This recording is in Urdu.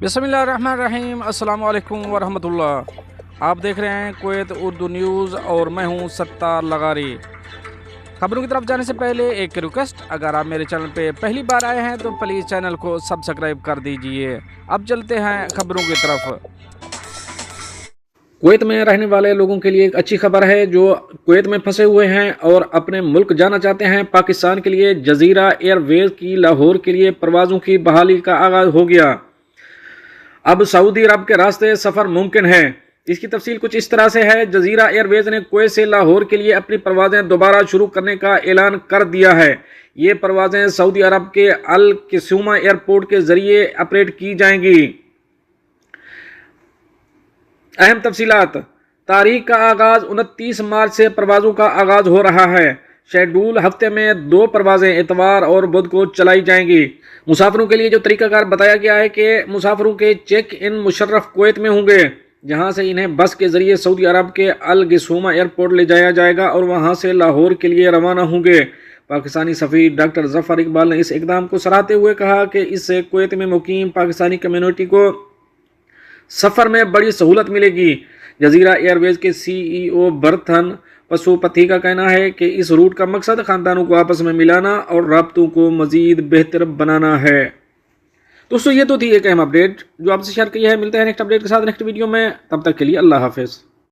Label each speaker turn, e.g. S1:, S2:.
S1: بسم اللہ الرحمن الرحیم۔ السلام علیکم ورحمۃ اللہ۔ آپ دیکھ رہے ہیں کویت اردو نیوز اور میں ہوں ستار لغاری۔ خبروں کی طرف جانے سے پہلے ایک ریکویسٹ، اگر آپ میرے چینل پہ پہلی بار آئے ہیں تو پلیز چینل کو سبسکرائب کر دیجئے۔ اب چلتے ہیں خبروں کی طرف۔ کویت میں رہنے والے لوگوں کے لیے ایک اچھی خبر ہے جو کویت میں پھنسے ہوئے ہیں اور اپنے ملک جانا چاہتے ہیں۔ پاکستان کے لیے جزیرہ ایئر ویز کی لاہور کے لیے پروازوں کی بحالی کا آغاز ہو گیا۔ اب سعودی عرب کے راستے سفر ممکن ہے۔ اس کی تفصیل کچھ اس طرح سے ہے۔ جزیرہ ایئر ویز نے کویت سے لاہور کے لیے اپنی پروازیں دوبارہ شروع کرنے کا اعلان کر دیا ہے۔ یہ پروازیں سعودی عرب کے القصومہ ایئرپورٹ کے ذریعے آپریٹ کی جائیں گی۔ اہم تفصیلات: تاریخ کا آغاز 29 مارچ سے پروازوں کا آغاز ہو رہا ہے۔ شیڈول ہفتے میں 2 پروازیں اتوار اور بدھ کو چلائی جائیں گی۔ مسافروں کے لیے جو طریقہ کار بتایا گیا ہے کہ مسافروں کے چیک ان مشرف کویت میں ہوں گے، جہاں سے انہیں بس کے ذریعے سعودی عرب کے القصومہ ایئرپورٹ لے جایا جائے گا اور وہاں سے لاہور کے لیے روانہ ہوں گے۔ پاکستانی سفیر ڈاکٹر ظفر اقبال نے اس اقدام کو سراہتے ہوئے کہا کہ اس سے کویت میں مقیم پاکستانی کمیونٹی کو سفر میں بڑی سہولت ملے گی۔ جزیرہ ایئر ویز کے سی ای او برتھن پسوپتھی کا کہنا ہے کہ اس روٹ کا مقصد خاندانوں کو آپس میں ملانا اور رابطوں کو مزید بہتر بنانا ہے۔ دوستو، یہ تو تھی ایک اہم اپڈیٹ جو آپ سے شیئر کی ہے۔ ملتے ہیں نیکسٹ اپڈیٹ کے ساتھ نیکسٹ ویڈیو میں، تب تک کے لیے اللہ حافظ۔